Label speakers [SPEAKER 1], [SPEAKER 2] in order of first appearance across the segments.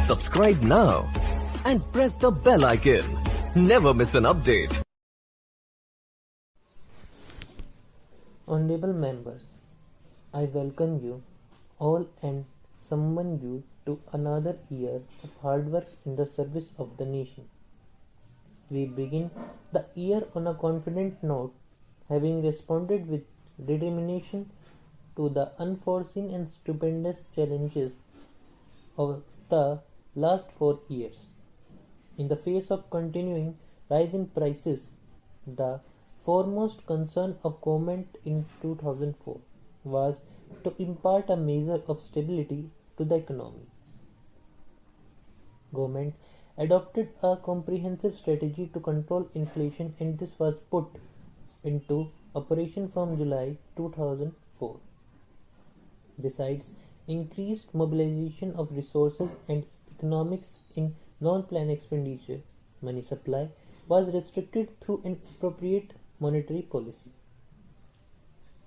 [SPEAKER 1] Subscribe now and press the bell icon. Never miss an update.
[SPEAKER 2] Honorable members, I welcome you all and summon you to another year of hard work in the service of the nation. We begin the year on a confident note, having responded with determination to the unforeseen and stupendous challenges of the last 4 years. In the face of continuing rise in prices, the foremost concern of government in 2004 was to impart a measure of stability to the economy. Government adopted a comprehensive strategy to control inflation, and this was put into operation from July 2004. Besides increased mobilization of resources and economics in non-planned expenditure, money supply was restricted through an appropriate monetary policy.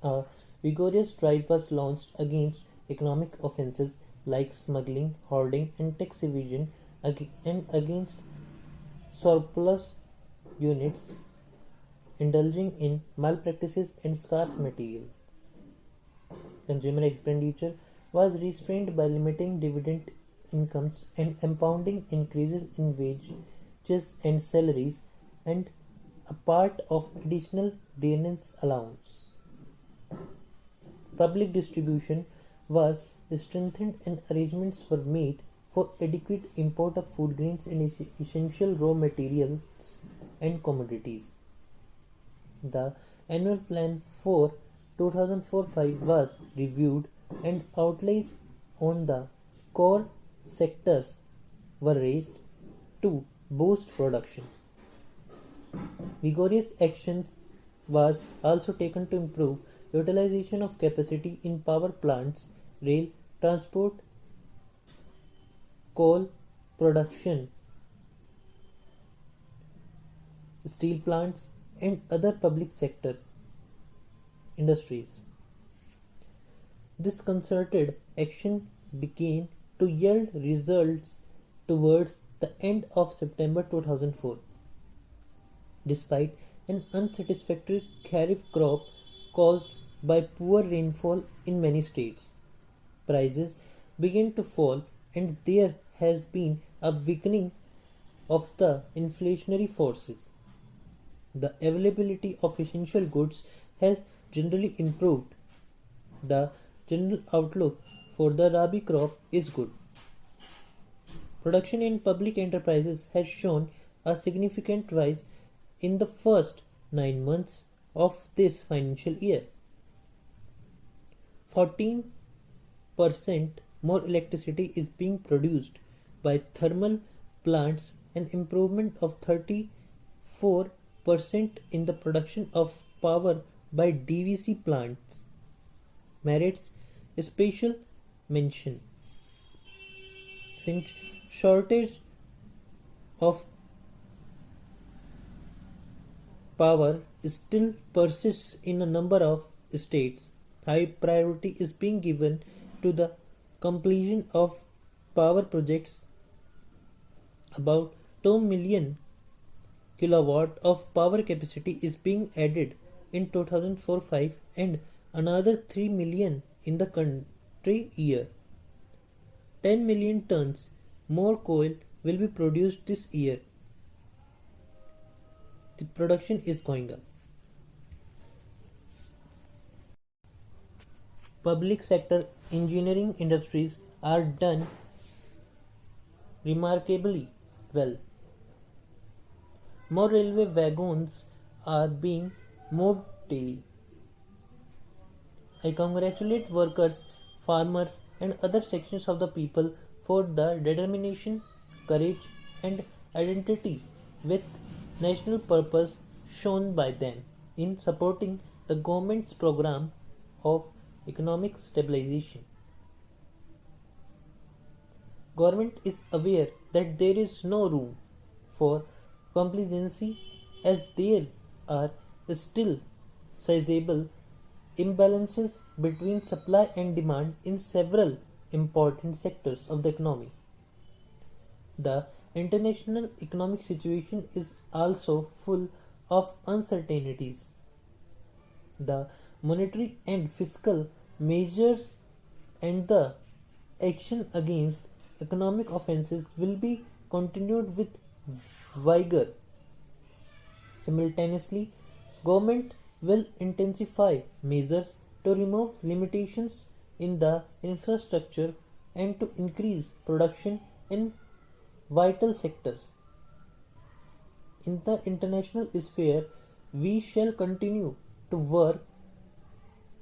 [SPEAKER 2] A vigorous drive was launched against economic offences like smuggling, hoarding, and tax evasion, and against surplus units indulging in malpractices and scarce material. Consumer expenditure was restrained by limiting dividend incomes and impounding increases in wages and salaries, and a part of additional maintenance allowance. Public distribution was strengthened and arrangements were made for adequate import of food grains and essential raw materials and commodities. The annual plan for 2004-5 was reviewed, and outlays on the core sectors were raised to boost production. Vigorous action was also taken to improve utilization of capacity in power plants, rail transport, coal production, steel plants, and other public sector industries. This concerted action began to yield results towards the end of September 2004. Despite an unsatisfactory kharif crop caused by poor rainfall in many states, prices began to fall, and there has been a weakening of the inflationary forces. The availability of essential goods has generally improved. The general outlook for the Rabi crop is good. Production in public enterprises has shown a significant rise in the first 9 months of this financial year. 14% more electricity is being produced by thermal plants, an improvement of 34% in the production of power by DVC plants merits special mention, since shortage of power still persists in a number of states. High priority is being given to the completion of power projects. About 2 million kilowatt of power capacity is being added in 2004-5 and another 3 million in the country year. 10 million tons more coal will be produced this year. The production is going up. Public sector engineering industries are done remarkably well. More railway wagons are being moved daily. I congratulate workers, farmers, and other sections of the people for the determination, courage, and identity with national purpose shown by them in supporting the government's program of economic stabilization. Government is aware that there is no room for complacency, as there are still sizable imbalances between supply and demand in several important sectors of the economy. The international economic situation is also full of uncertainties. The monetary and fiscal measures and the action against economic offenses will be continued with vigor. Simultaneously, government will intensify measures to remove limitations in the infrastructure and to increase production in vital sectors. In the international sphere, we shall continue to work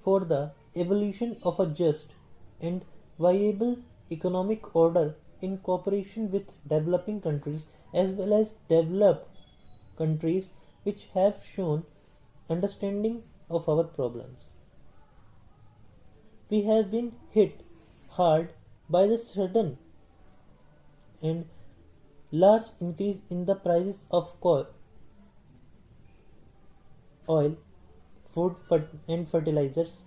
[SPEAKER 2] for the evolution of a just and viable economic order in cooperation with developing countries as well as developed countries which have shown understanding of our problems. We have been hit hard by the sudden and large increase in the prices of oil, food and fertilizers.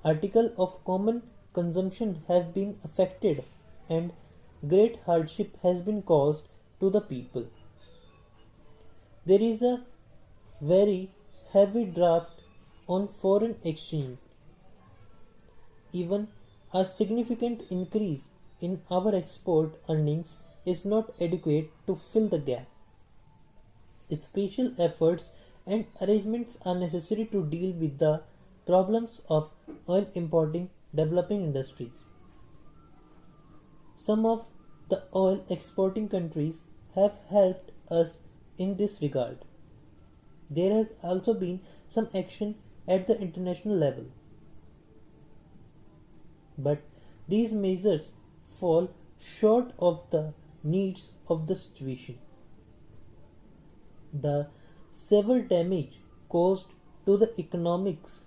[SPEAKER 2] Articles of common consumption have been affected and great hardship has been caused to the people. There is a very heavy draft on foreign exchange. Even a significant increase in our export earnings is not adequate to fill the gap. Special efforts and arrangements are necessary to deal with the problems of oil importing developing industries. Some of the oil exporting countries have helped us in this regard. There has also been some action at the international level. But these measures fall short of the needs of the situation. The severe damage caused to the economics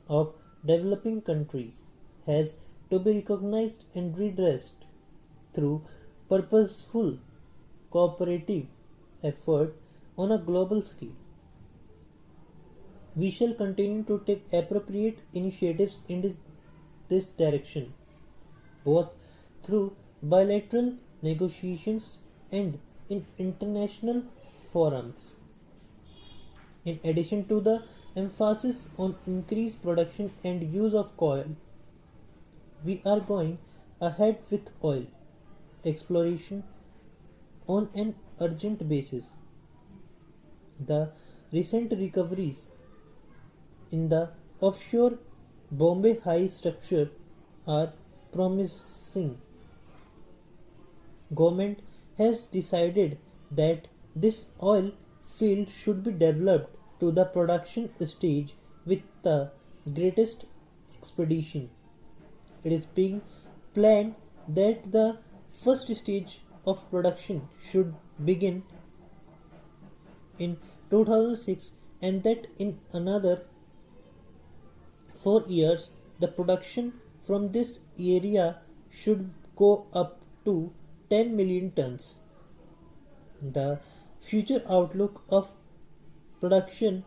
[SPEAKER 2] of developing countries has to be recognized and redressed through purposeful cooperative effort on a global scale. We shall continue to take appropriate initiatives in this direction, both through bilateral negotiations and in international forums. In addition to the emphasis on increased production and use of coal, we are going ahead with oil exploration on an urgent basis. The recent recoveries in the offshore Bombay High structure are promising. Government has decided that this oil field should be developed to the production stage with the greatest expedition. It is being planned that the first stage of production should begin in 2006 and that in another 4 years the production from this area should go up to 10 million tons. The future outlook of production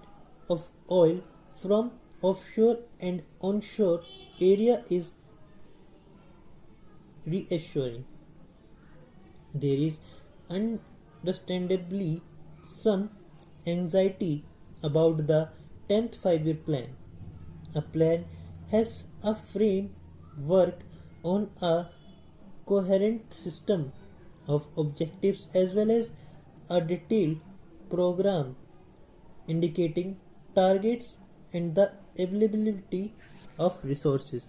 [SPEAKER 2] of oil from offshore and onshore area is reassuring. There is understandably some anxiety about the 10th 5-year plan. A plan has a framework on a coherent system of objectives as well as a detailed program indicating targets and the availability of resources.